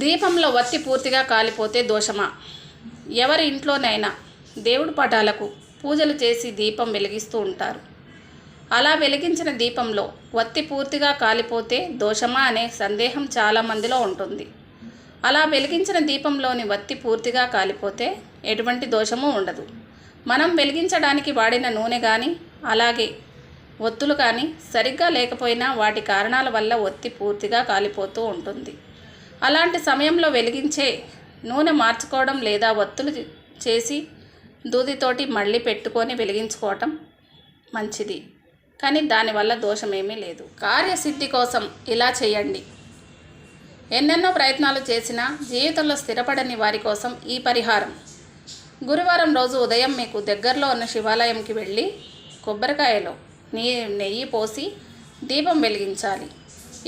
దీపంలో వత్తి పూర్తిగా కాలిపోతే దోషమా? ఎవరి ఇంట్లోనైనా దేవుడి పటాలకు పూజలు చేసి దీపం వెలిగిస్తూ ఉంటారు. అలా వెలిగించిన దీపంలో వత్తి పూర్తిగా కాలిపోతే దోషమా అనే సందేహం చాలామందిలో ఉంటుంది. అలా వెలిగించిన దీపంలోని వత్తి పూర్తిగా కాలిపోతే ఎటువంటి దోషమూ ఉండదు. మనం వెలిగించడానికి వాడిన నూనె కానీ అలాగే ఒత్తులు కానీ సరిగ్గా లేకపోయినా వాటి కారణాల వల్ల ఒత్తి పూర్తిగా కాలిపోతూ ఉంటుంది. అలాంటి సమయంలో వెలిగించే నూనె మార్చుకోవడం లేదా ఒత్తులు చేసి దూదితోటి మళ్ళీ పెట్టుకొని వెలిగించుకోవటం మంచిది. కానీ దానివల్ల దోషమేమీ లేదు. కార్యసిద్ధి కోసం ఇలా చేయండి. ఎన్నెన్నో ప్రయత్నాలు చేసినా జీవితంలో స్థిరపడని వారి కోసం ఈ పరిహారం. గురువారం రోజు ఉదయం మీకు దగ్గరలో ఉన్న శివాలయంకి వెళ్ళి కొబ్బరికాయలో నెయ్యి పోసి దీపం వెలిగించాలి.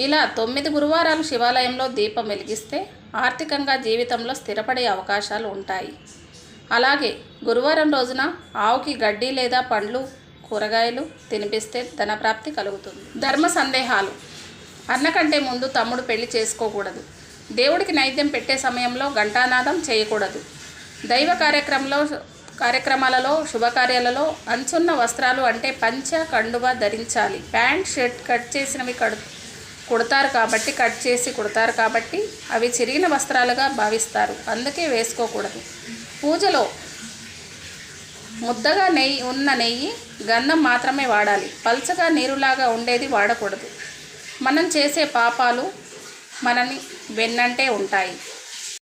ఇలా 9 గురువారాలు శివాలయంలో దీపం వెలిగిస్తే ఆర్థికంగా జీవితంలో స్థిరపడే అవకాశాలు ఉంటాయి. అలాగే గురువారం రోజున ఆవుకి గడ్డి లేదా పండ్లు కూరగాయలు తినిపిస్తే ధనప్రాప్తి కలుగుతుంది. ధర్మ సందేహాలు. అన్న కంటే ముందు తమ్ముడు పెళ్లి చేసుకోకూడదు. దేవుడికి నైవేద్యం పెట్టే సమయంలో ఘంటానాదం చేయకూడదు. దైవ కార్యక్రమాలలో శుభకార్యాలలో అంచున్న వస్త్రాలు అంటే పంచ కండువ ధరించాలి. ప్యాంట్ షర్ట్ కట్ చేసినవి కట్ చేసి కుడతారు కాబట్టి అవి చిరిగిన వస్త్రాలుగా భావిస్తారు. అందుకే వేసుకోకూడదు. పూజలో ముద్దగా నెయ్యి గంధం మాత్రమే వాడాలి. పల్చగా నీరులాగా ఉండేది వాడకూడదు. మనం చేసే పాపాలు మనని వెన్నంటే ఉంటాయి.